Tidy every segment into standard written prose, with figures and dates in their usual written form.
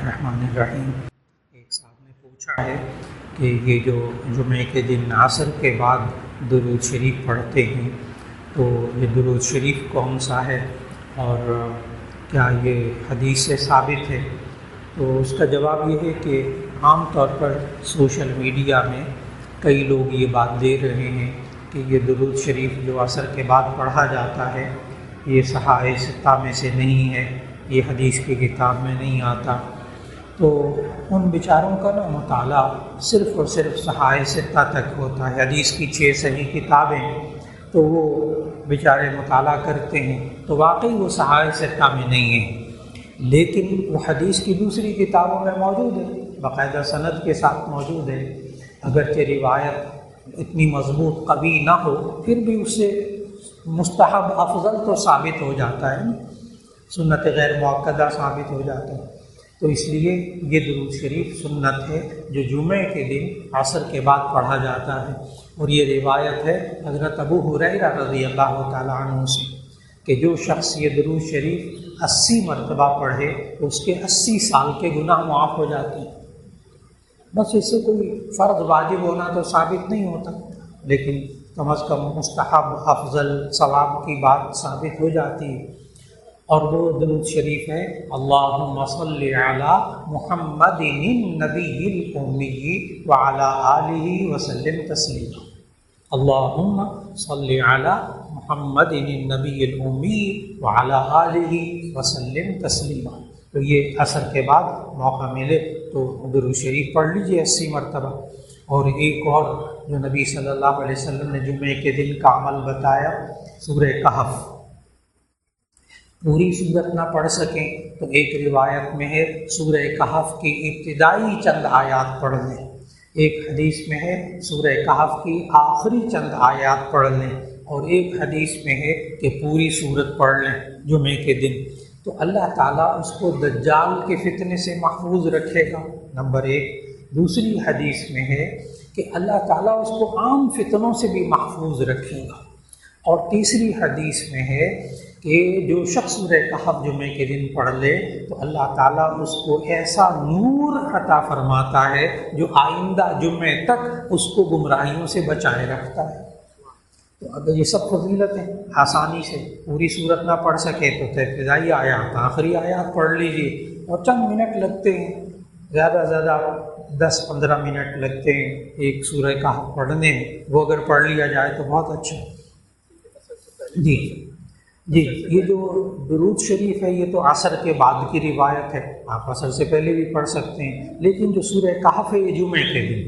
الرحمن الرحیم۔ ایک صاحب نے پوچھا ہے کہ یہ جو جمعے کے دن عصر کے بعد درود شریف پڑھتے ہیں تو یہ درود شریف کون سا ہے اور کیا یہ حدیث سے ثابت ہے؟ تو اس کا جواب یہ ہے کہ عام طور پر سوشل میڈیا میں کئی لوگ یہ بات دے رہے ہیں کہ یہ درود شریف جو عصر کے بعد پڑھا جاتا ہے یہ صحائح ستہ میں سے نہیں ہے، یہ حدیث کی کتاب میں نہیں آتا۔ تو ان بیچاروں کا مطالعہ صرف اور صرف صحائح ستہ تک ہوتا ہے، حدیث کی 6 صحیح کتابیں تو وہ بیچارے مطالعہ کرتے ہیں تو واقعی وہ صحائح ستہ میں نہیں ہیں، لیکن وہ حدیث کی دوسری کتابوں میں موجود ہے، باقاعدہ سند کے ساتھ موجود ہے۔ اگرچہ روایت اتنی مضبوط قوی نہ ہو پھر بھی اس سے مستحب افضل تو ثابت ہو جاتا ہے، سنت غیر مؤکدہ ثابت ہو جاتا ہے۔ تو اس لیے یہ درود شریف سنت ہے جو جمعے کے دن عصر کے بعد پڑھا جاتا ہے، اور یہ روایت ہے حضرت ابو ہریرہ رضی اللہ تعالیٰ عنہ سے کہ جو شخص یہ درود شریف 80 مرتبہ پڑھے تو اس کے 80 سال کے گناہ معاف ہو جاتے ہیں۔ بس اس سے کوئی فرض واجب ہونا تو ثابت نہیں ہوتا، لیکن کم از کم مستحب افضل ثواب کی بات ثابت ہو جاتی ہے، اور وہ درود شریف ہے اللہم صلی علی محمد النبی الامی وعلی آلہ وسلم تسلیما۔ اللہم صلی علی محمد النبی الامی وعلی آلہ وسلم تسلیما۔ تو یہ عصر کے بعد موقع ملے تو درود شریف پڑھ لیجئے 80 مرتبہ۔ اور ایک اور جو نبی صلی اللہ علیہ وسلم نے جمعے کے دن کا عمل بتایا، سورہ کہف، پوری سورت نہ پڑھ سکیں تو ایک روایت میں ہے سورہ کہف کی ابتدائی چند آیات پڑھ لیں، ایک حدیث میں ہے سورہ کہف کی آخری چند آیات پڑھ لیں، اور ایک حدیث میں ہے کہ پوری سورت پڑھ لیں جمعے کے دن، تو اللہ تعالیٰ اس کو دجال کے فتنے سے محفوظ رکھے گا، نمبر 1۔ دوسری حدیث میں ہے کہ اللہ تعالیٰ اس کو عام فتنوں سے بھی محفوظ رکھے گا، اور تیسری حدیث میں ہے کہ جو شخص سورہ کہف جمعے کے دن پڑھ لے تو اللہ تعالیٰ اس کو ایسا نور عطا فرماتا ہے جو آئندہ جمعے تک اس کو گمراہیوں سے بچائے رکھتا ہے۔ تو اگر یہ سب فضیلت ہے، آسانی سے پوری صورت نہ پڑھ سکے تو ابتدائی آیات آخری آیات پڑھ لیجیے، اور چند منٹ لگتے ہیں، زیادہ سے زیادہ 10-15 منٹ لگتے ہیں ایک سورہ کہف پڑھنے میں، وہ اگر پڑھ لیا جائے تو بہت اچھا ہے۔ جی، یہ جو درود شریف ہے یہ تو عصر کے بعد کی روایت ہے، آپ عصر سے پہلے بھی پڑھ سکتے ہیں، لیکن جو سورہ کہف ہے یہ جمعے کے دن،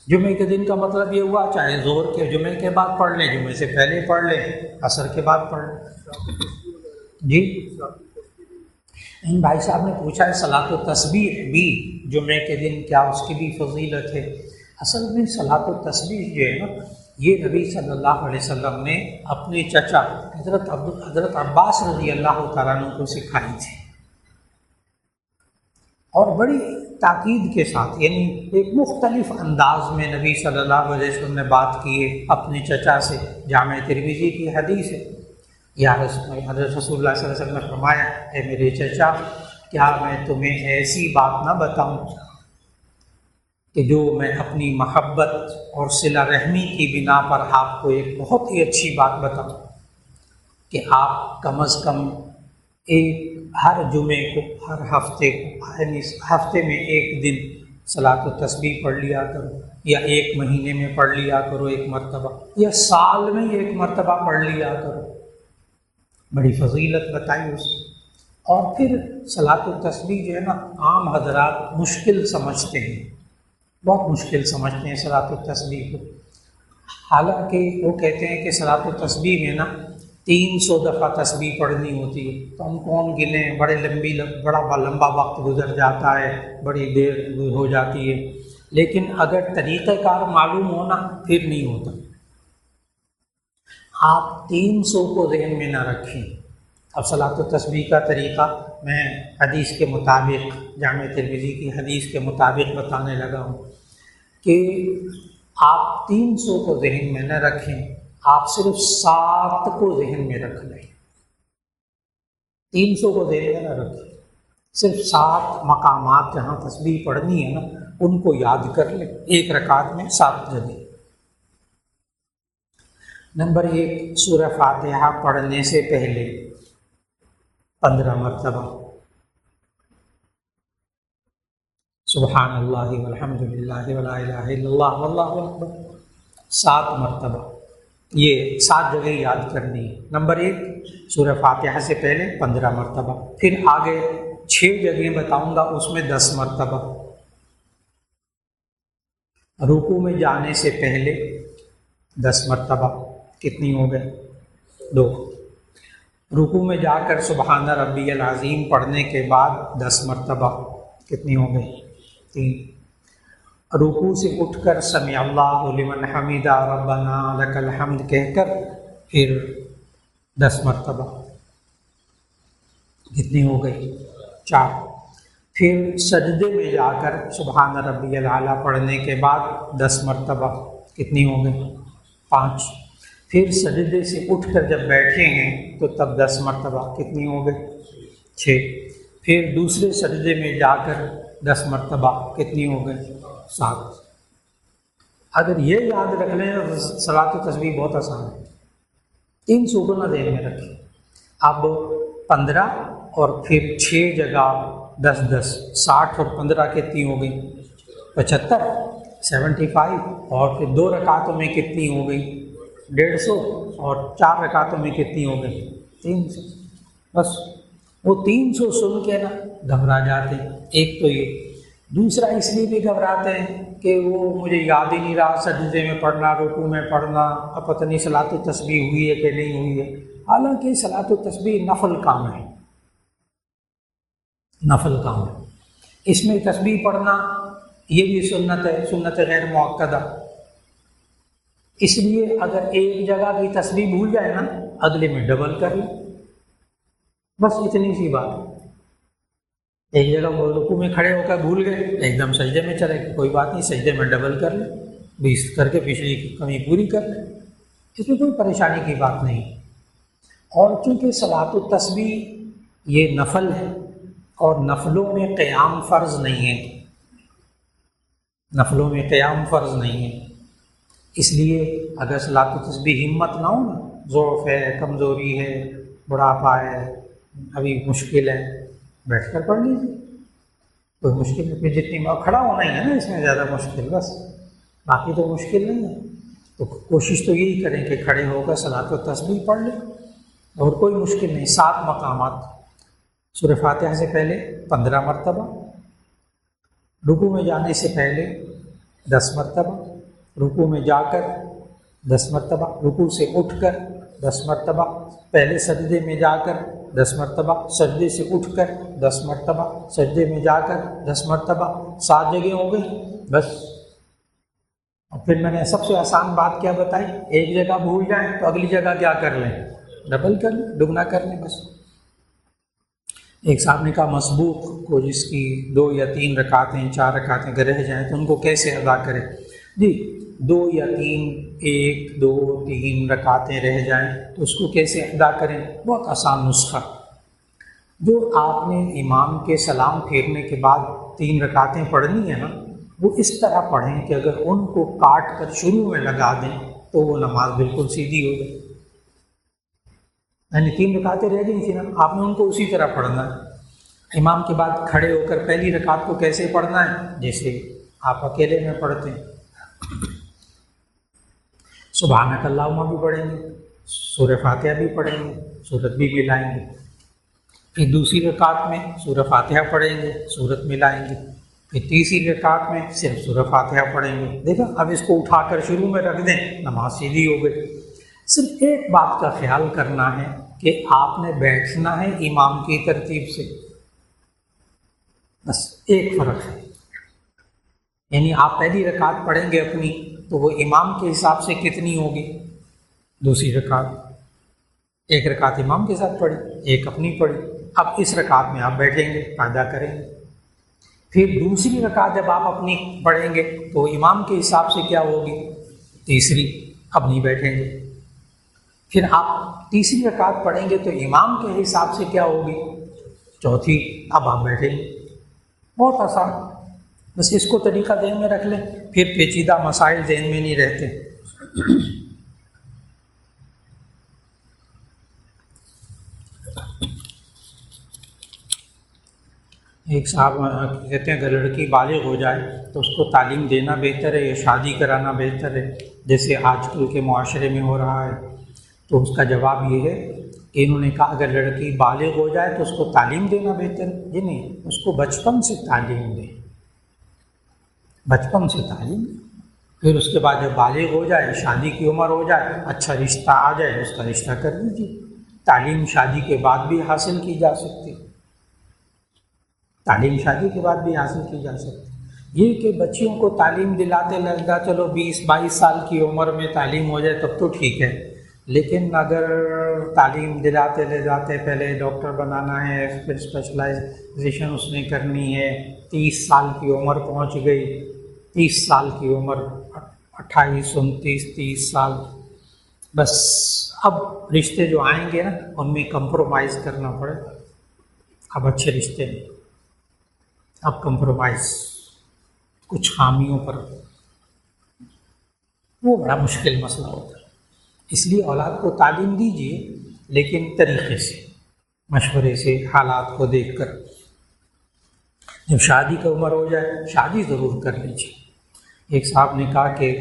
جمعے کے دن کا مطلب یہ ہوا چاہے ظہر کے جمعے کے بعد پڑھ لیں، جمعے سے پہلے پڑھ لیں، عصر کے بعد پڑھ لیں۔ جی، بھائی صاحب نے پوچھا ہے صلاۃ التسبیح بھی جمعے کے دن کیا اس کی بھی فضیلت ہے؟ اصل میں صلاۃ التسبیح جو ہے نا یہ نبی صلی اللہ علیہ وسلم نے اپنے چچا حضرت عباس رضی اللہ تعالیٰ عنہ کو سکھائی تھی، اور بڑی تاکید کے ساتھ، یعنی ایک مختلف انداز میں نبی صلی اللہ علیہ وسلم نے بات کی ہے اپنے چچا سے۔ جامع ترمذی کی حدیث ہے، یا حضرت رسول اللہ صلی اللہ علیہ وسلم نے فرمایا اے میرے چچا کیا میں تمہیں ایسی بات نہ بتاؤں کہ جو میں اپنی محبت اور صلہ رحمی کی بنا پر آپ کو ایک بہت ہی اچھی بات بتاؤں کہ آپ کم از کم ہر جمعے کو، ہر ہفتے کو، یعنی ہفتے میں ایک دن صلاۃ التسبیح پڑھ لیا کرو، یا ایک مہینے میں پڑھ لیا کرو 1 مرتبہ، یا سال میں 1 مرتبہ پڑھ لیا کرو۔ بڑی فضیلت بتائی اس کی۔ اور پھر صلاۃ التسبیح جو ہے نا عام حضرات مشکل سمجھتے ہیں، بہت مشکل سمجھتے ہیں صلاۃ التسبیح کو، حالانکہ وہ کہتے ہیں کہ صلاۃ التسبیح میں نا 300 دفعہ تسبیح پڑھنی ہوتی ہے، تو ہم کون گنیں، بڑا لمبا وقت گزر جاتا ہے، بڑی دیر ہو جاتی ہے، لیکن اگر طریقہ کار معلوم ہونا پھر نہیں ہوتا۔ آپ 300 کو ذہن میں نہ رکھیں۔ اب صلاۃ التسبیح کا طریقہ میں حدیث کے مطابق، جامع ترمذی کی حدیث کے مطابق بتانے لگا ہوں کہ آپ 300 کو ذہن میں نہ رکھیں، آپ صرف 7 کو ذہن میں رکھ لیں، 300 کو ذہن میں نہ رکھیں، صرف 7 مقامات جہاں تسبیح پڑھنی ہے نا ان کو یاد کر لیں، ایک رکعت میں 7 جگہ۔ نمبر 1، سورہ فاتحہ پڑھنے سے پہلے 15 مرتبہ سبحان اللہ والحمد للہ ولا الہ الا اللہ واللہ اکبر 7 مرتبہ، یہ 7 جگہ یاد کرنی ہے۔ نمبر 1، سورہ فاتحہ سے پہلے 15 مرتبہ، پھر آگے 6 جگہیں بتاؤں گا، اس میں 10 مرتبہ۔ رکوع میں جانے سے پہلے 10 مرتبہ، کتنی ہو گئے؟ 2۔ رکوع میں جا کر سبحان ربی العظیم پڑھنے کے بعد 10 مرتبہ، کتنی ہو گئی؟ 3۔ رکوع سے اٹھ کر سمع اللہ لمن حمدہ ربنا لک الحمد کہہ کر پھر 10 مرتبہ، کتنی ہو گئی؟ 4۔ پھر سجدے میں جا کر سبحان ربی الاعلیٰ پڑھنے کے بعد 10 مرتبہ، کتنی ہو گئی؟ 5۔ پھر سجدے سے اٹھ کر جب بیٹھے ہیں تو تب 10 مرتبہ، کتنی ہو گئی؟ 6۔ پھر دوسرے سجدے میں جا کر 10 مرتبہ، کتنی ہو گئی؟ 7۔ اگر یہ یاد رکھ لیں تو صلاۃ و تسبیح بہت آسان ہے۔ 3 سکونہ ذہن میں رکھیں۔ اب 15 اور پھر 6 جگہ 10 10، 60 اور 15 کتنی ہو گئی؟ 75، 75۔ اور پھر 2 رکعتوں میں کتنی ہو گئی؟ 150۔ اور 4 رکعتوں میں کتنی ہو گئی؟ 300۔ بس وہ 300 سن کے نا گھبرا جاتے ہیں، ایک تو یہ۔ دوسرا اس لیے بھی گھبراتے ہیں کہ وہ مجھے یاد ہی نہیں رہا، سجدے میں پڑھنا، رکوع میں پڑھنا، اب پتہ نہیں صلاۃ و تسبیح ہوئی ہے کہ نہیں ہوئی ہے۔ حالانکہ صلاۃ و تسبیح نفل کام ہے، نفل کام ہے۔ اس میں تسبیح پڑھنا یہ بھی سنت ہے، سنت غیر مؤکدہ۔ اس لیے اگر ایک جگہ کی تسبیح بھول جائے نا اگلے میں ڈبل کر لیں، بس اتنی سی بات ہے۔ ایک جگہ رکوع میں کھڑے ہو کر بھول گئے، ایک دم سجدے میں چلے گئے، کوئی بات نہیں، سجدے میں ڈبل کر لیں، 20 کر کے پچھلی کی کمی پوری کر لیں، اس میں کوئی پریشانی کی بات نہیں۔ اور چونکہ صلاۃ التسبیح یہ نفل ہے اور نفلوں میں قیام فرض نہیں ہے، نفلوں میں قیام فرض نہیں ہے، اس لیے اگر صلاۃ التسبیح ہمت نہ ہو نا، ضعف ہے، کمزوری ہے، بڑھاپا ہے، ابھی مشکل ہے، بیٹھ کر پڑھ لیجیے، کوئی مشکل نہیں۔ پھر جتنی کھڑا ہونا ہی ہے نا اس میں زیادہ مشکل، بس باقی تو مشکل نہیں ہے۔ تو کوشش تو یہی کریں کہ کھڑے ہو کر صلاۃ التسبیح پڑھ لیں، اور کوئی مشکل نہیں۔ 7 مقامات، سورہ فاتحہ سے پہلے 15 مرتبہ، رکوع میں جانے سے پہلے 10 مرتبہ، رکوع میں جا کر 10 مرتبہ، رکوع سے اٹھ کر 10 مرتبہ، پہلے سجدے میں جا کر 10 مرتبہ، سجدے سے اٹھ کر 10 مرتبہ، سجدے میں جا کر 10 مرتبہ، 7 جگہ ہو گئی بس۔ اور پھر میں نے سب سے آسان بات کیا بتائی، ایک جگہ بھول جائیں تو اگلی جگہ کیا کر لیں؟ ڈبل کر لیں، دگنا کر لیں بس۔ ایک صاحب نے کہا مسبوق کو جس کی 2 یا 3 رکعتیں 4 رکعتیں اگر رہ جائیں تو ان کو کیسے ادا کرے؟ جی 2 یا 3، 1 2 3 رکعتیں رہ جائیں تو اس کو کیسے ادا کریں؟ بہت آسان نسخہ، جو آپ نے امام کے سلام پھیرنے کے بعد 3 رکعتیں پڑھنی ہے نا، وہ اس طرح پڑھیں کہ اگر ان کو کاٹ کر شروع میں لگا دیں تو وہ نماز بالکل سیدھی ہو گئی۔ یعنی 3 رکعتیں رہ گئی تھی نا، آپ نے ان کو اسی طرح پڑھنا ہے۔ امام کے بعد کھڑے ہو کر پہلی رکعت کو کیسے پڑھنا ہے؟ جیسے آپ اکیلے میں پڑھتے ہیں، سبحانک اللہم بھی پڑھیں گے، سورہ فاتحہ بھی پڑھیں گے، سورت بھی ملائیں گے، پھر دوسری رکعت میں سورہ فاتحہ پڑھیں گے، سورت ملائیں گے، پھر تیسری رکعت میں صرف سورہ فاتحہ پڑھیں گے۔ دیکھا، اب اس کو اٹھا کر شروع میں رکھ دیں، نماز سیدھی ہو گئی۔ صرف ایک بات کا خیال کرنا ہے کہ آپ نے بیٹھنا ہے امام کی ترتیب سے، بس ایک فرق ہے۔ یعنی آپ پہلی رکعت پڑھیں گے اپنی تو وہ امام کے حساب سے کتنی ہوگی؟ دوسری رکعت، ایک رکعت امام کے ساتھ پڑھی، ایک اپنی پڑھی۔ اب اس رکعت میں آپ بیٹھیں گے، قاعدہ کریں گے، پھر دوسری رکعت جب آپ اپنی پڑھیں گے تو امام کے حساب سے کیا ہوگی؟ تیسری، اب نہیں بیٹھیں گے۔ پھر آپ تیسری رکعت پڑھیں گے تو امام کے حساب سے کیا ہوگی؟ چوتھی اب آپ بیٹھیں گے، بہت آسان، بس اس کو طریقہ ذہن میں رکھ لیں، پھر پیچیدہ مسائل ذہن میں نہیں رہتے۔ ایک صاحب کہتے ہیں اگر لڑکی بالغ ہو جائے تو اس کو تعلیم دینا بہتر ہے یا شادی کرانا بہتر ہے، جیسے آج کل کے معاشرے میں ہو رہا ہے؟ تو اس کا جواب یہ ہے کہ انہوں نے کہا اگر لڑکی بالغ ہو جائے تو اس کو تعلیم دینا بہتر ہے، جی نہیں، اس کو بچپن سے تعلیم دیں، بچپن سے تعلیم، پھر اس کے بعد جب بالغ ہو جائے، شادی کی عمر ہو جائے، اچھا رشتہ آ جائے، اس کا رشتہ کر دیجیے۔ تعلیم شادی کے بعد بھی حاصل کی جا سکتی، تعلیم شادی کے بعد بھی حاصل کی جا سکتی۔ یہ کہ بچیوں کو تعلیم دلاتے لگا چلو 20-22 سال کی عمر میں تعلیم ہو جائے تب تو ٹھیک ہے، لیکن اگر تعلیم دلاتے لے جاتے پہلے ڈاکٹر بنانا ہے، پھر اسپیشلائزیشن اس نے کرنی ہے، 30 سال کی عمر پہنچ گئی، 30 سال کی عمر، 28 29 30 سال، بس اب رشتے جو آئیں گے نا ان میں کمپرومائز کرنا پڑے، اب اچھے رشتے نہیں، اب کمپرومائز کچھ خامیوں پر، وہ بڑا مشکل مسئلہ ہوتا ہے۔ اس لیے اولاد کو تعلیم دیجیے لیکن طریقے سے، مشورے سے، حالات کو دیکھ کر۔ جب شادی کی عمر ہو جائے شادی ضرور کر لیجیے۔ ایک صاحب نے کہا کہ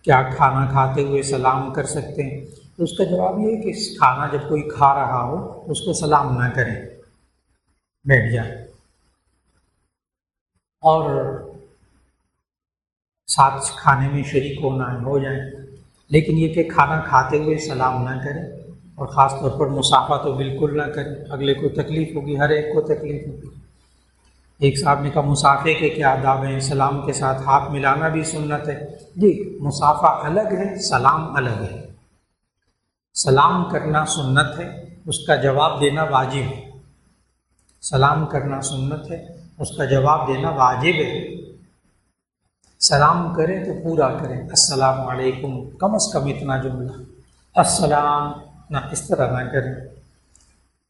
کیا کھانا کھاتے ہوئے سلام کر سکتے ہیں؟ تو اس کا جواب یہ ہے کہ کھانا جب کوئی کھا رہا ہو تو اس کو سلام نہ کریں، بیٹھ جائیں اور ساتھ کھانے میں شریک ہونا ہے ہو جائیں، لیکن یہ کہ کھانا کھاتے ہوئے سلام نہ کریں، اور خاص طور پر مصافحہ تو بالکل نہ کریں، اگلے کو تکلیف ہوگی، ہر ایک کو تکلیف ہوگی۔ ایک صاحب نے کہا مصافحے کے کیا آداب ہیں؟ سلام کے ساتھ ہاتھ ملانا بھی سنت ہے۔ جی، مصافحہ الگ ہے، سلام الگ ہے۔ سلام کرنا سنت ہے، اس کا جواب دینا واجب ہے۔ سلام کرنا سنت ہے، اس کا جواب دینا واجب ہے۔ سلام کریں تو پورا کریں، السلام علیکم، کم از کم اتنا جملہ، السلام نہ اس طرح نہ کریں،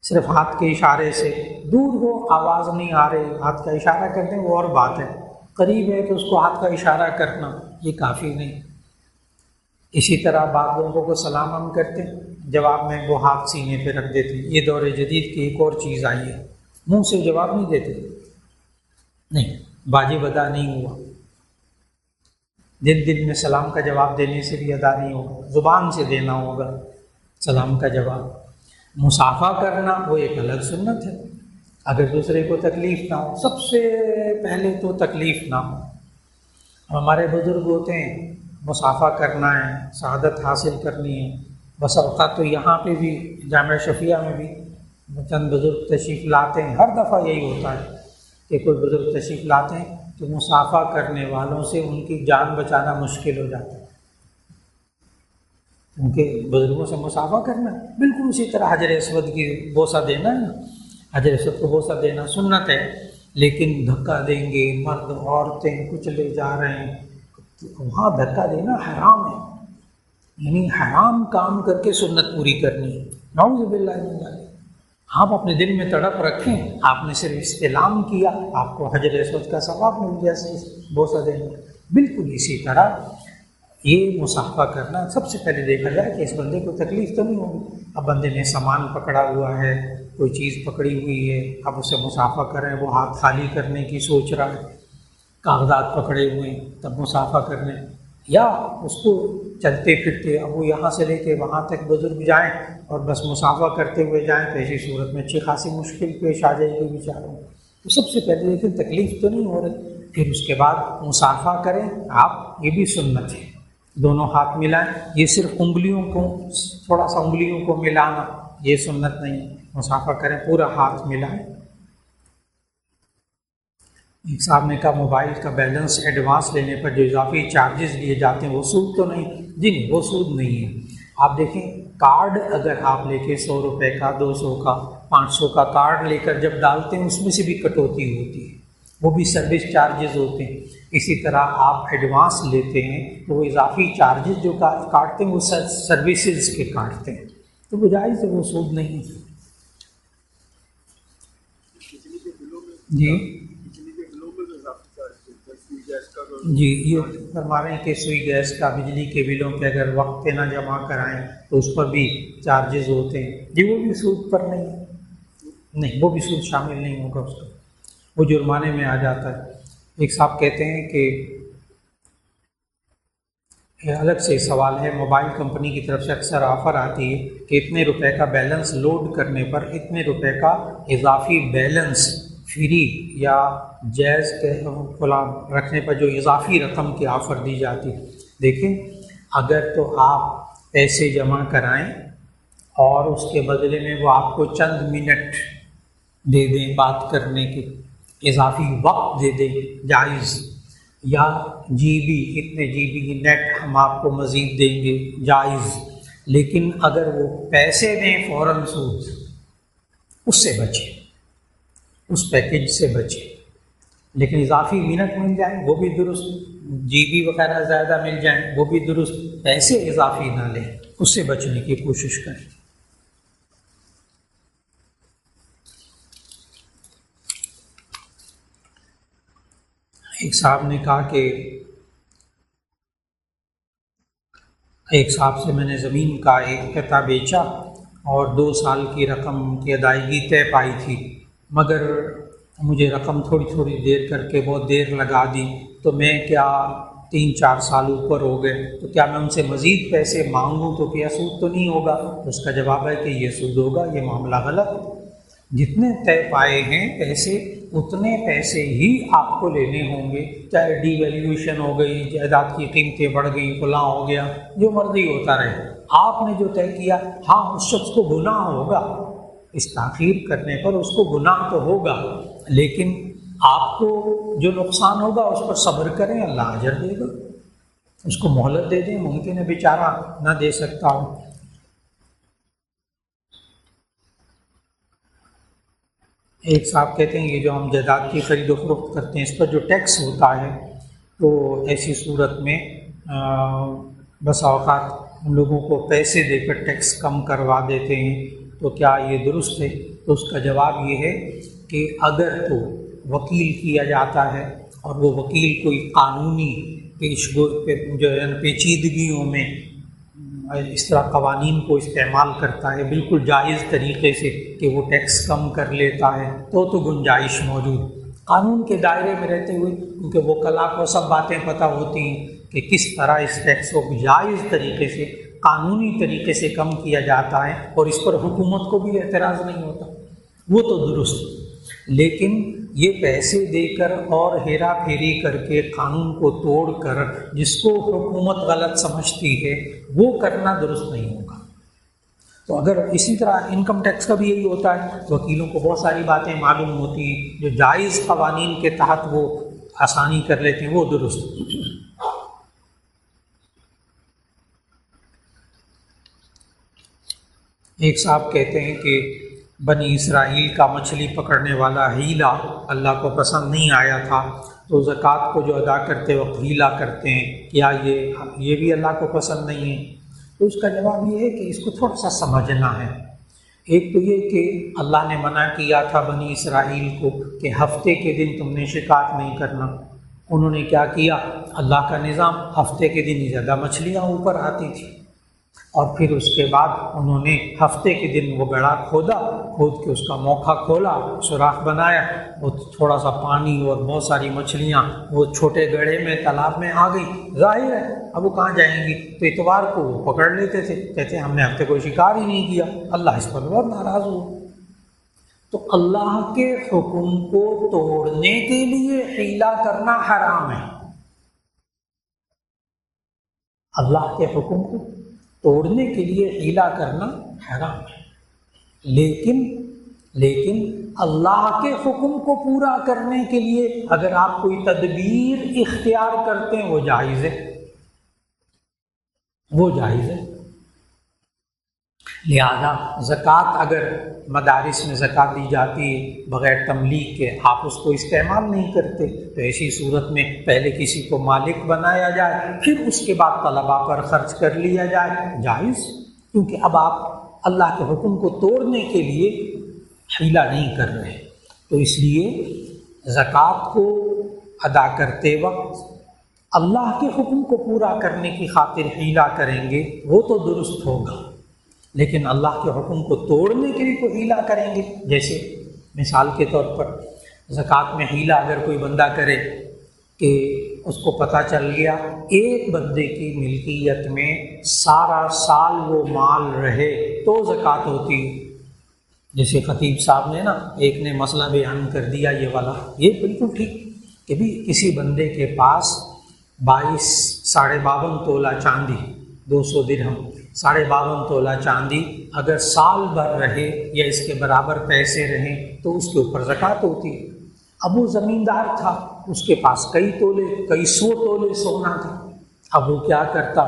صرف ہاتھ کے اشارے سے، دور ہو آواز نہیں آ رہی ہاتھ کا اشارہ کر دیں وہ اور بات ہے، قریب ہے تو اس کو ہاتھ کا اشارہ کرنا یہ کافی نہیں۔ اسی طرح بعض لوگوں کو سلام ہم کرتے ہیں، جواب میں وہ ہاتھ سینے پہ رکھ دیتے ہیں، یہ دور جدید کی ایک اور چیز آئی ہے، منہ سے جواب نہیں دیتے، نہیں، واجب ادا نہیں ہوا، دل میں سلام کا جواب دینے سے بھی ادا نہیں ہوگا، زبان سے دینا ہوگا سلام کا جواب۔ مصافحہ کرنا وہ ایک الگ سنت ہے، اگر دوسرے کو تکلیف نہ ہو، سب سے پہلے تو تکلیف نہ ہو۔ ہمارے بزرگ ہوتے ہیں مصافحہ کرنا ہے، سعادت حاصل کرنی ہے، بس اوقات تو یہاں پہ بھی جامعہ شفیہ میں بھی چند بزرگ تشریف لاتے ہیں، ہر دفعہ یہی ہوتا ہے کہ کوئی بزرگ تشریف لاتے ہیں تو مصافحہ کرنے والوں سے ان کی جان بچانا مشکل ہو جاتا ہے، کیونکہ بزرگوں سے مصافحہ کرنا بالکل اسی طرح حجر اسود کی بوسہ دینا ہے نا، حجر اسود کو بوسہ دینا سنت ہے، لیکن دھکا دیں گے، مرد عورتیں کچھ لے جا رہے ہیں، وہاں دھکا دینا حرام ہے، یعنی حرام کام کر کے سنت پوری کرنی ہے، نعوذ باللہ من ذالک۔ آپ اپنے دل میں تڑپ رکھیں، آپ نے صرف استعلام کیا، آپ کو حجر اسود کا ثواب مل گیا بوسہ دینے، بالکل اسی طرح یہ مصافحہ کرنا سب سے پہلے دیکھا جائے کہ اس بندے کو تکلیف تو نہیں ہوگی۔ اب بندے نے سامان پکڑا ہوا ہے، کوئی چیز پکڑی ہوئی ہے، اب اسے مصافحہ کریں، وہ ہاتھ خالی کرنے کی سوچ رہا ہے، کاغذات پکڑے ہوئے ہیں، تب مصافحہ کرنے، یا اس کو چلتے پھرتے اب وہ یہاں سے لے کے وہاں تک بزرگ جائیں اور بس مصافحہ کرتے ہوئے جائیں تو ایسی صورت میں اچھی خاصی مشکل پیش آ جائے گی بیچاروں کو۔ تو سب سے پہلے لیکن تکلیف تو نہیں ہو رہی، پھر اس کے بعد مصافحہ کریں آپ، یہ بھی سنت ہے، دونوں ہاتھ ملائیں، یہ صرف انگلیوں کو تھوڑا سا انگلیوں کو ملانا یہ سنت نہیں، مصافحہ کریں پورا ہاتھ ملائیں۔ ایک صاحب نے کہا موبائل کا بیلنس ایڈوانس لینے پر جو اضافی چارجز لیے جاتے ہیں وہ سود تو نہیں؟ جی نہیں، وہ سود نہیں ہے۔ آپ دیکھیں کارڈ اگر آپ لے کے 100 روپے کا، 200 کا، 500 کا کارڈ لے کر جب ڈالتے ہیں اس میں سے بھی کٹوتی ہوتی ہے، وہ بھی سروس چارجز ہوتے ہیں۔ اسی طرح آپ ایڈوانس لیتے ہیں تو وہ اضافی چارجز جو کاٹتے ہیں وہ سروسز کے کاٹتے ہیں، تو وہ جائز ہے، وہ سود نہیں ہے۔ جی جی، یہ فرما رہے ہیں کہ سوئی گیس کا بجلی کے بلوں پہ اگر وقت پہ نہ جمع کرائیں تو اس پر بھی چارجز ہوتے ہیں. جی وہ بھی سود پر نہیں، وہ بھی سود شامل نہیں ہوگا اس کا، وہ جرمانے میں آ جاتا ہے. ایک صاحب کہتے ہیں کہ الگ سے سوال ہے، موبائل کمپنی کی طرف سے اکثر آفر آتی ہے کہ اتنے روپے کا بیلنس لوڈ کرنے پر اتنے روپے کا اضافی بیلنس فری یا جائز کے فلاں رکھنے پر جو اضافی رقم کی آفر دی جاتی ہے. دیکھیں اگر تو آپ پیسے جمع کرائیں اور اس کے بدلے میں وہ آپ کو چند منٹ دے دیں بات کرنے کے، اضافی وقت دے دیں، جائز. یا جی بی اتنے جی بی نیٹ ہم آپ کو مزید دیں گے، جائز. لیکن اگر وہ پیسے دیں فوراً سود، اس سے بچیں، اس پیکیج سے بچیں. لیکن اضافی منٹ مل جائیں وہ بھی درست، جی بی وغیرہ زیادہ مل جائیں وہ بھی درست، پیسے اضافی نہ لیں، اس سے بچنے کی کوشش کریں. ایک صاحب نے کہا کہ ایک صاحب سے میں نے زمین کا ایک قطعہ بیچا اور 2 سال کی رقم کی ادائیگی طے پائی تھی، مگر مجھے رقم تھوڑی تھوڑی دیر کر کے بہت دیر لگا دی، تو میں کیا 3-4 سال اوپر ہو گئے، تو کیا میں ان سے مزید پیسے مانگوں تو کیا سود تو نہیں ہوگا؟ تو اس کا جواب ہے کہ یہ سود ہوگا، یہ معاملہ غلط. جتنے طے پائے ہیں پیسے اتنے پیسے ہی آپ کو لینے ہوں گے، چاہے ڈی ویلیویشن ہو گئی، جائیداد کی قیمتیں بڑھ گئیں، فلاں ہو گیا، جو مرضی ہوتا رہے، آپ نے جو طے کیا، ہاں اس شخص کو گناہ ہوگا، اس تاخیر کرنے پر اس کو گناہ تو ہوگا، لیکن آپ کو جو نقصان ہوگا اس پر صبر کریں، اللہ اجر دے گا. اس کو مہلت دے دیں، ممکن ہے بیچارہ نہ دے سکتا ہو. ایک صاحب کہتے ہیں یہ جو ہم جائیداد کی خرید و فروخت کرتے ہیں اس پر جو ٹیکس ہوتا ہے تو ایسی صورت میں بسا اوقات ہم لوگوں کو پیسے دے کر ٹیکس کم کروا دیتے ہیں، تو کیا یہ درست ہے؟ تو اس کا جواب یہ ہے کہ اگر تو وکیل کیا جاتا ہے اور وہ وکیل کوئی قانونی پیچیدگیوں میں اس طرح قوانین کو استعمال کرتا ہے بالکل جائز طریقے سے کہ وہ ٹیکس کم کر لیتا ہے، تو گنجائش موجود. قانون کے دائرے میں رہتے ہوئے کیونکہ وکلاء کو سب باتیں پتہ ہوتی ہیں کہ کس طرح اس ٹیکس کو جائز طریقے سے قانونی طریقے سے کم کیا جاتا ہے اور اس پر حکومت کو بھی اعتراض نہیں ہوتا، وہ تو درست. لیکن یہ پیسے دے کر اور ہیرا پھیری کر کے قانون کو توڑ کر جس کو حکومت غلط سمجھتی ہے وہ کرنا درست نہیں ہوگا. تو اگر اسی طرح انکم ٹیکس کا بھی یہی ہوتا ہے، وکیلوں کو بہت ساری باتیں معلوم ہوتی ہیں جو جائز قوانین کے تحت وہ آسانی کر لیتے ہیں، وہ درست. ایک صاحب کہتے ہیں کہ بنی اسرائیل کا مچھلی پکڑنے والا ہیلا اللہ کو پسند نہیں آیا تھا، تو زکوٰۃ کو جو ادا کرتے وقت ہیلا کرتے ہیں، کیا یہ بھی اللہ کو پسند نہیں ہے؟ تو اس کا جواب یہ ہے کہ اس کو تھوڑا سا سمجھنا ہے. ایک تو یہ کہ اللہ نے منع کیا تھا بنی اسرائیل کو کہ ہفتے کے دن تم نے شکار نہیں کرنا. انہوں نے کیا کیا؟ اللہ کا نظام ہفتے کے دن زیادہ مچھلیاں اوپر آتی تھیں، اور پھر اس کے بعد انہوں نے ہفتے کے دن وہ گڑھا کھود کے اس کا موقع کھولا، سوراخ بنایا، وہ تھوڑا سا پانی اور بہت ساری مچھلیاں وہ چھوٹے گڑھے میں تالاب میں آ گئی. ظاہر ہے اب وہ کہاں جائیں گی، تو اتوار کو وہ پکڑ لیتے تھے، کہتے ہم نے ہفتے کوئی شکار ہی نہیں کیا. اللہ اس پر بہت ناراض ہوا. تو اللہ کے حکم کو توڑنے کے لیے حیلہ کرنا حرام ہے. اللہ کے حکم کو توڑنے کے لیے حیلہ کرنا حرام ہے، لیکن اللہ کے حکم کو پورا کرنے کے لیے اگر آپ کوئی تدبیر اختیار کرتے ہیں وہ جائز ہے، وہ جائز ہے. لہذا زکوٰۃ اگر مدارس میں زکوٰۃ دی جاتی ہے بغیر تملیغ کے، آپ اس کو استعمال نہیں کرتے، تو ایسی صورت میں پہلے کسی کو مالک بنایا جائے، پھر اس کے بعد طلباء پر خرچ کر لیا جائے، جائز. کیونکہ اب آپ اللہ کے حکم کو توڑنے کے لیے حیلہ نہیں کر رہے. تو اس لیے زکوٰۃ کو ادا کرتے وقت اللہ کے حکم کو پورا کرنے کی خاطر حیلہ کریں گے وہ تو درست ہوگا، لیکن اللہ کے حکم کو توڑنے کے لیے کوئی حیلہ کریں گے، جیسے مثال کے طور پر زکوٰۃ میں حیلہ اگر کوئی بندہ کرے کہ اس کو پتہ چل گیا ایک بندے کی ملکیت میں سارا سال وہ مال رہے تو زکوٰۃ ہوتی ہے، جیسے خطیب صاحب نے ایک نے مسئلہ بیان کر دیا یہ والا، یہ بالکل ٹھیک کہ بھی کسی بندے کے پاس 52 تولہ چاندی 200 درہم 52 تولہ چاندی اگر سال بھر رہے یا اس کے برابر پیسے رہیں تو اس کے اوپر زکوٰۃ ہوتی ہے۔ اب وہ زمیندار تھا، اس کے پاس کئی سو تولے سونا تھا، اب وہ کیا کرتا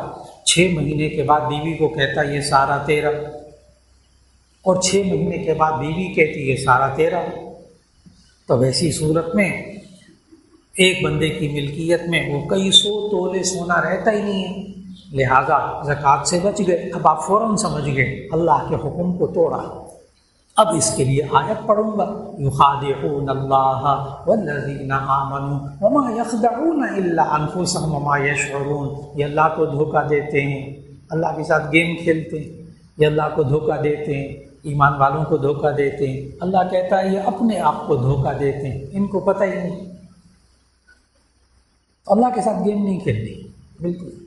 6 مہینے کے بعد بیوی کو کہتا یہ سارا تیرا، اور 6 مہینے کے بعد بیوی کہتی یہ سارا تیرا، تو ویسی صورت میں ایک بندے کی ملکیت میں وہ کئی سو تولے سونا رہتا ہی نہیں ہے، لہذا زکوٰۃ سے بچ گئے۔ اب آپ فوراً سمجھ گئے اللہ کے حکم کو توڑا۔ اب اس کے لیے آیت پڑھوں گا، یخادعون اللہ والذین آمنوا وما یخدعون الا انفسهم وما یشعرون، یہ اللہ کو دھوکہ دیتے ہیں، اللہ کے ساتھ گیم کھیلتے ہیں، یہ اللہ کو دھوکہ دیتے ہیں، ایمان والوں کو دھوکہ دیتے ہیں۔ اللہ کہتا ہے یہ اپنے آپ کو دھوکہ دیتے ہیں، ان کو پتہ ہی نہیں۔ اللہ کے ساتھ گیم نہیں کھیلنی، بالکل۔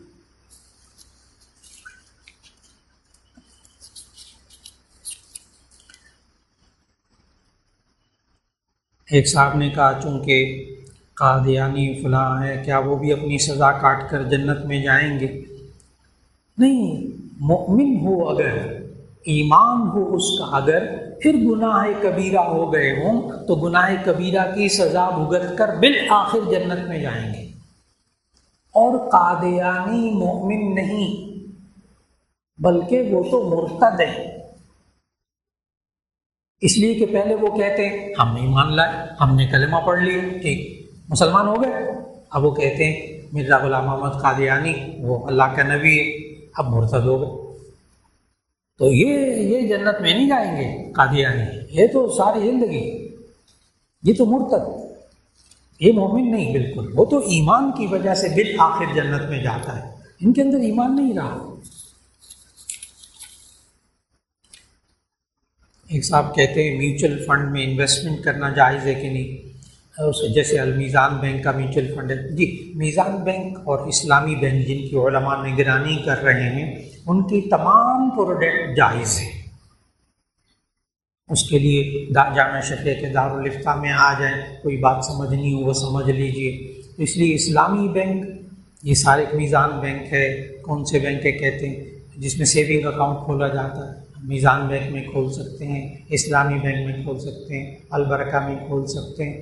ایک صاحب نے کہا چونکہ قادیانی فلاں ہے، کیا وہ بھی اپنی سزا کاٹ کر جنت میں جائیں گے؟ نہیں، مومن ہو اگر، ایمان ہو اس کا اگر، پھر گناہ کبیرہ ہو گئے ہوں تو گناہ کبیرہ کی سزا بھگت کر بالآخر جنت میں جائیں گے۔ اور قادیانی مومن نہیں بلکہ وہ تو مرتد ہے، اس لیے کہ پہلے وہ کہتے ہیں ہم نے ایمان لائے، ہم نے کلمہ پڑھ لیا، ٹھیک مسلمان ہو گئے، اب وہ کہتے ہیں مرزا غلام محمد قادیانی وہ اللہ کا نبی ہے، اب مرتد ہو گئے، تو یہ جنت میں نہیں جائیں گے قادیانی، یہ تو ساری زندگی، یہ تو مرتد، یہ مومن نہیں بالکل، وہ تو ایمان کی وجہ سے بالآخر جنت میں جاتا ہے، ان کے اندر ایمان نہیں رہا۔ ایک صاحب کہتے ہیں میوچل فنڈ میں انویسٹمنٹ کرنا جائز ہے کہ نہیں؟ جیسے المیزان بینک کا میوچل فنڈ ہے، جی میزان بینک اور اسلامی بینک جن کی علماء نگرانی کر رہے ہیں ان کی تمام پروڈکٹ جائز ہے، اس کے لیے جامعہ شفیع کے دارالفتاء میں آ جائیں، کوئی بات سمجھنی ہو وہ سمجھ لیجئے۔ اس لیے اسلامی بینک، یہ سارے میزان بینک ہے، کون سے بینک ہے کہتے ہیں جس میں سیونگ اکاؤنٹ کھولا جاتا ہے، میزان بینک میں کھول سکتے ہیں، اسلامی بینک میں کھول سکتے ہیں، البرکہ میں کھول سکتے ہیں۔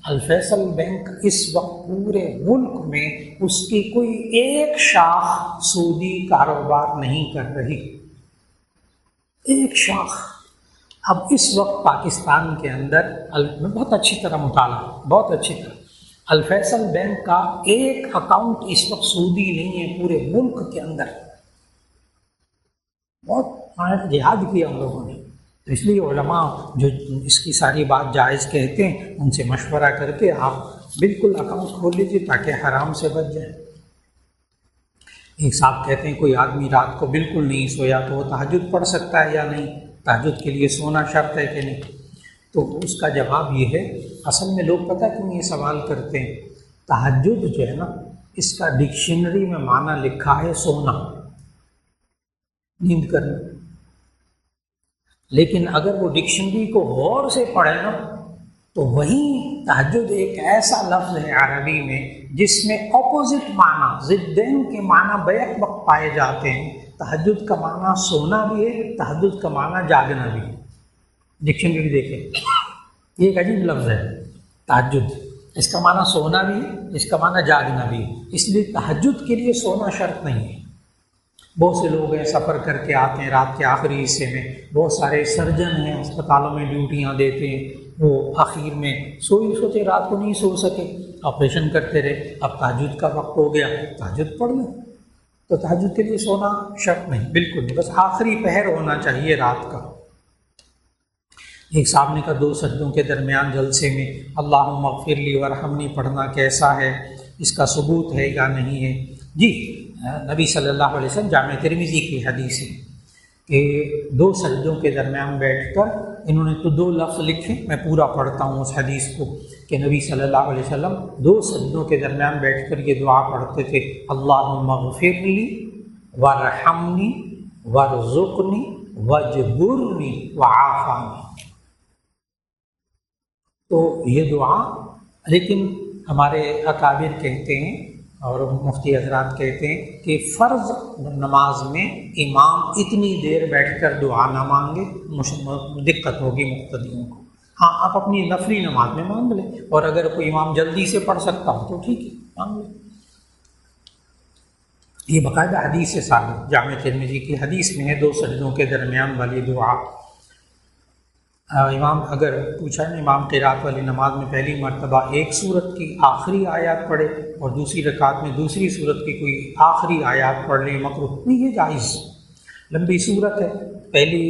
الفیصل بینک اس وقت پورے ملک میں اس کی کوئی ایک شاخ سودی کاروبار نہیں کر رہی، ایک شاخ۔ اب اس وقت پاکستان کے اندر بہت اچھی طرح مطالعہ، بہت اچھی طرح، الفیصل بینک کا ایک اکاؤنٹ اس وقت سودی نہیں ہے پورے ملک کے اندر، بہت جہاد کیا ہم لوگوں نے، تو اس لیے علماء جو اس کی ساری بات جائز کہتے ہیں ان سے مشورہ کر کے آپ بالکل اکاؤنٹ کھول لیجیے تاکہ حرام سے بچ جائیں۔ ایک صاحب کہتے ہیں کوئی آدمی رات کو بالکل نہیں سویا تو وہ تہجد پڑھ سکتا ہے یا نہیں؟ تہجد کے لیے سونا شرط ہے کہ نہیں؟ تو اس کا جواب یہ ہے، اصل میں لوگ پتہ کیوں یہ سوال کرتے ہیں، تہجد جو ہے نا اس کا ڈکشنری میں معنی لکھا ہے سونا، نیند کرنا، لیکن اگر وہ ڈکشنری کو غور سے پڑھے نا تو وہیں تہجد ایک ایسا لفظ ہے عربی میں جس میں اپوزٹ معنی، ضدین کے معنی بیک وقت پائے جاتے ہیں۔ تہجد کا معنی سونا بھی ہے، تہجد کا معنی جاگنا بھی ہے، ڈکشنری دیکھیں، یہ ایک عجیب لفظ ہے تہجد، اس کا معنی سونا بھی ہے، اس کا معنی جاگنا بھی ہے، اس لیے تہجد کے لیے سونا شرط نہیں ہے۔ بہت سے لوگ ہیں سفر کر کے آتے ہیں رات کے آخری حصے میں، بہت سارے سرجن ہیں اسپتالوں میں ڈیوٹیاں دیتے ہیں، وہ آخر میں سوچے رات کو نہیں سو سکے، آپریشن کرتے رہے، اب تہجد کا وقت ہو گیا، تہجد پڑھ لیں، تو تہجد کے لیے سونا شرط نہیں، بالکل نہیں، بس آخری پہر ہونا چاہیے رات کا۔ ایک صاحب نے کہا 2 سجدوں کے درمیان جلسے میں اللہم اغفر لی ورحمنی پڑھنا کیسا ہے، اس کا ثبوت ہے یا نہیں ہے؟ جی، نبی صلی اللہ علیہ وسلم جامع ترمذی کی حدیث ہے کہ 2 سجدوں کے درمیان بیٹھ کر انہوں نے تو 2 لفظ لکھے، میں پورا پڑھتا ہوں اس حدیث کو کہ نبی صلی اللہ علیہ وسلم 2 سجدوں کے درمیان بیٹھ کر یہ دعا پڑھتے تھے، اللہم اغفر لی ورحمنی وارزقنی واجبرنی وعافانی۔ تو یہ دعا، لیکن ہمارے اکابر کہتے ہیں اور مفتی حضرات کہتے ہیں کہ فرض نماز میں امام اتنی دیر بیٹھ کر دعا نہ مانگے، دقت ہوگی مقتدیوں کو۔ ہاں، آپ اپنی نفلی نماز میں مانگ لیں، اور اگر کوئی امام جلدی سے پڑھ سکتا ہو تو ٹھیک ہے، مانگ لیں۔ یہ باقاعدہ حدیث سے ثابت، جامع ترمذی کی حدیث میں ہے 2 سجدوں کے درمیان والی دعا۔ امام اگر پوچھا نا، امام قرات والی نماز میں پہلی مرتبہ ایک سورت کی آخری آیات پڑھے اور دوسری رکعت میں دوسری سورت کی کوئی آخری آیات پڑھ لیں، مکروہ نہیں، یہ جائز۔ لمبی سورت ہے، پہلی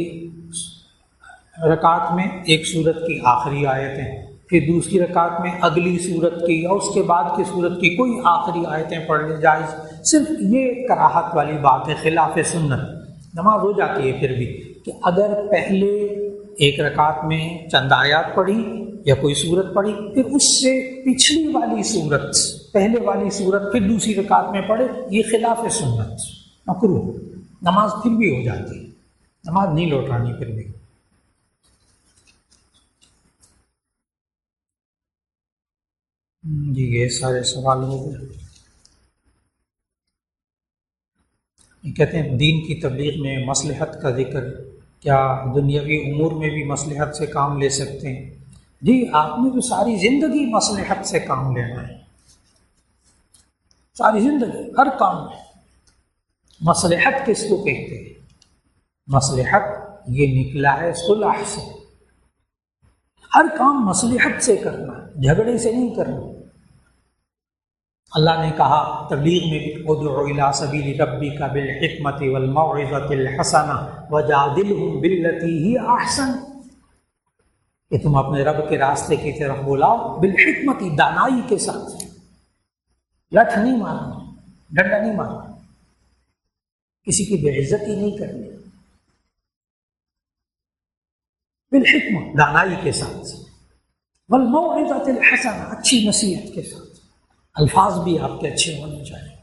رکعت میں ایک سورت کی آخری آیتیں، پھر دوسری رکعت میں اگلی سورت کی اور اس کے بعد کی سورت کی کوئی آخری آیتیں پڑھ لیں، جائز۔ صرف یہ کراہت والی بات ہے، خلاف سنت نماز ہو جاتی ہے۔ پھر بھی کہ اگر پہلے ایک رکعت میں چند آیات پڑھی یا کوئی سورت پڑھی، پھر اس سے پچھلی والی سورت، پہلے والی سورت پھر دوسری رکعت میں پڑھے، یہ خلاف سنت، مکروہ۔ نماز پھر بھی ہو جاتی ہے، نماز نہیں لوٹانی پھر بھی۔ جی، یہ سارے سوال ہو گئے۔ کہتے ہیں دین کی تبلیغ میں مصلحت کا ذکر، کیا دنیاوی امور میں بھی مصلحت سے کام لے سکتے ہیں؟ جی، آپ نے تو ساری زندگی مصلحت سے کام لینا ہے، ساری زندگی ہر کام میں۔ مصلحت کس کو کہتے ہیں؟ مصلحت یہ نکلا ہے صلح سے، ہر کام مصلحت سے کرنا ہے، جھگڑے سے نہیں کرنا۔ اللہ نے کہا تبلیغ میں بھی ادعو الی سبیل ربک بالحکمۃ والموعظۃ الحسنہ وجادلہم باللتی ہی احسن، کہ تم اپنے رب کے راستے کی طرف بلاؤ بالحکمت، دانائی کے ساتھ، لٹھ نہیں مارنا، ڈنڈا نہیں مارنا، کسی کی بے عزتی نہیں کرنی، بالحکمت، دانائی کے ساتھ، والموعظۃ الحسنہ، اچھی نصیحت کے ساتھ، الفاظ بھی آپ کے اچھے ہونے چاہیے۔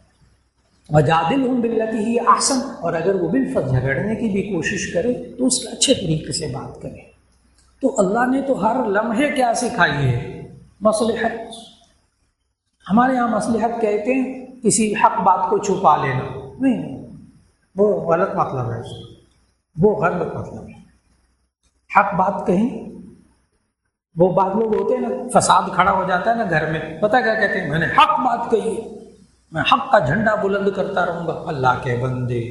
وجادلہم باللتی ہی احسن، اور اگر وہ بالفظ جھگڑنے کی بھی کوشش کرے تو اس کے اچھے طریقے سے بات کرے۔ تو اللہ نے تو ہر لمحے کیا سکھائی ہے؟ مصلحت۔ ہمارے یہاں مصلحت کہتے ہیں کسی حق بات کو چھپا لینا، نہیں، وہ غلط مطلب ہے، وہ غلط مطلب ہے۔ حق بات کہیں، وہ بعض لوگ ہوتے ہیں نا، فساد کھڑا ہو جاتا ہے نا گھر میں، پتہ کیا کہتے ہیں؟ میں نے حق بات کہی ہے، میں حق کا جھنڈا بلند کرتا رہوں گا۔ اللہ کے بندے،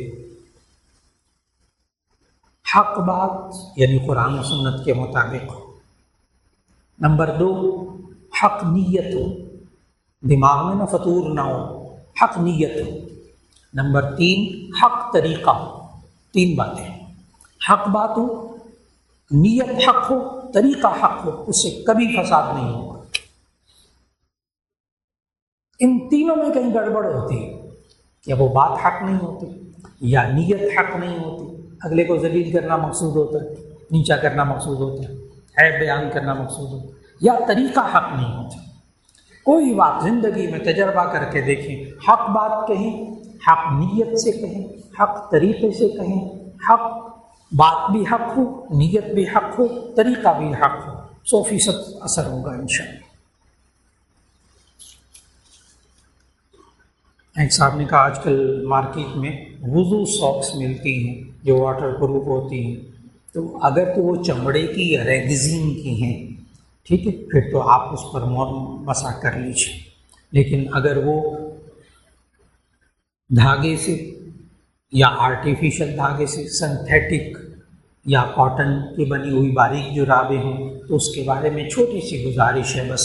حق بات یعنی قرآن و سنت کے مطابق۔ نمبر 2، حق نیت ہو، دماغ میں نہ فطور نہ ہو، حق نیت ہو۔ نمبر 3، حق طریقہ ہو۔ 3 باتیں، حق بات ہو، نیت حق ہو، طریقہ حق ہو، اس سے کبھی فساد نہیں ہوگا۔ ان تینوں میں کہیں گڑبڑ ہوتی ہے، یا وہ بات حق نہیں ہوتی، یا نیت حق نہیں ہوتی، اگلے کو ذلیل کرنا مقصود ہوتا ہے، نیچا کرنا مقصود ہوتا ہے، عیب بیان کرنا مقصود ہوتا ہے، یا طریقہ حق نہیں ہوتا۔ کوئی بات زندگی میں تجربہ کر کے دیکھیں، حق بات کہیں، حق نیت سے کہیں، حق طریقے سے کہیں، حق بات بھی حق ہو، نیت بھی حق ہو، طریقہ بھی حق ہو، 100% اثر ہوگا انشاءاللہ۔ ایک صاحب نے کہا آج کل مارکیٹ میں وضو ساکس ملتی ہیں جو واٹر پروف ہوتی ہیں، تو اگر تو وہ چمڑے کی یا ریگزین کی ہیں، ٹھیک ہے، پھر تو آپ اس پر مسح کر لیجیے، لیکن اگر وہ دھاگے سے یا آرٹیفیشل دھاگے سے، سنتھیٹک یا کاٹن کی بنی ہوئی باریک جرابیں ہوں، تو اس کے بارے میں چھوٹی سی گزارش ہے بس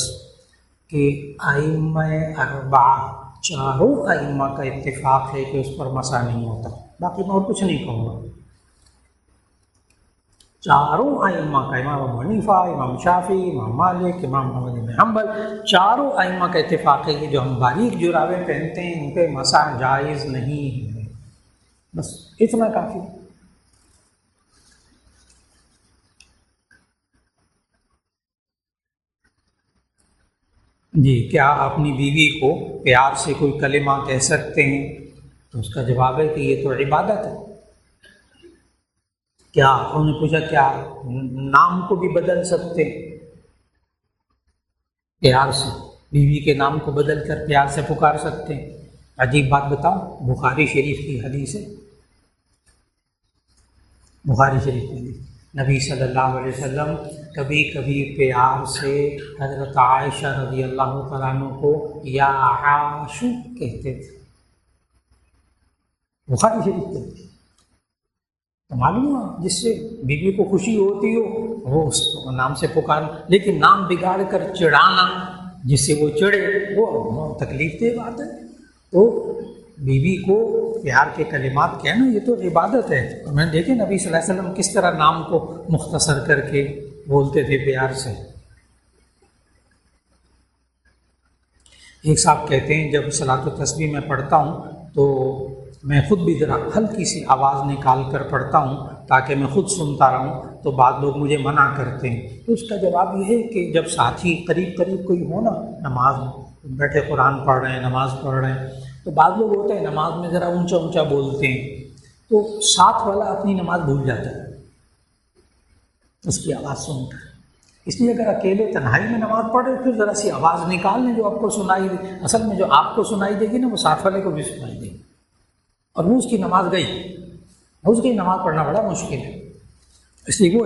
کہ ائمہ اربعہ، چاروں ائمہ کا اتفاق ہے کہ اس پر مسح نہیں ہوتا، باقی میں اور کچھ نہیں کہوں گا۔ چاروں ائمہ کا، امام ابو حنیفہ، امام شافعی، امام مالک، امام محمد بن حنبل، چاروں ائمہ کا اتفاق ہے کہ جو ہم باریک جرابیں پہنتے ہیں ان پہ مسح جائز نہیں ہے. بس اتنا کافی. جی، کیا اپنی بیوی کو پیار سے کوئی کلمہ کہہ سکتے ہیں؟ تو اس کا جواب ہے کہ یہ تو عبادت ہے. کیا انہوں نے پوچھا کیا نام کو بھی بدل سکتے ہیں؟ پیار سے بیوی کے نام کو بدل کر پیار سے پکار سکتے ہیں. عجیب بات بتاؤ، بخاری شریف کی حدیث ہے، بخاری شریف کی حدیث، نبی صلی اللہ علیہ وسلم کبھی کبھی پیار سے حضرت عائشہ رضی اللہ تعالیٰ عنہ کو یا عاشو کہتے تھے. بخاری شریف کی حدیث. تو معلوم ہوا جس سے بیوی کو خوشی ہوتی ہو وہ اس نام سے پکار، لیکن نام بگاڑ کر چڑھانا جس سے وہ چڑھے وہ تکلیف دہ بات ہے. تو بیوی کو پیار کے کلمات کہنا یہ تو عبادت ہے. میں نے دیکھے نبی صلی اللہ علیہ وسلم کس طرح نام کو مختصر کر کے بولتے تھے پیار سے. ایک صاحب کہتے ہیں جب صلاۃ و تسبیح میں پڑھتا ہوں تو میں خود بھی ذرا ہلکی سی آواز نکال کر پڑھتا ہوں تاکہ میں خود سنتا رہوں، تو بعض لوگ مجھے منع کرتے ہیں. تو اس کا جواب یہ ہے کہ جب ساتھی قریب کوئی ہو نا، نماز بیٹھے قرآن پڑھ رہے ہیں، نماز پڑھ رہے ہیں، تو بعض لوگ ہوتے ہیں نماز میں ذرا اونچا اونچا بولتے ہیں، تو ساتھ والا اپنی نماز بھول جاتا ہے اس کی آواز سن کر. اس لیے اگر اکیلے تنہائی میں نماز پڑھ رہے پھر ذرا سی آواز نکال لیں جو آپ کو سنائی دے. اصل میں جو آپ کو سنائی دے گی نا وہ ساتھ والے کو بھی سنائی دے گی، اور وہ اس کی نماز گئی، اس کی نماز پڑھنا بڑا مشکل ہے. اس لیے وہ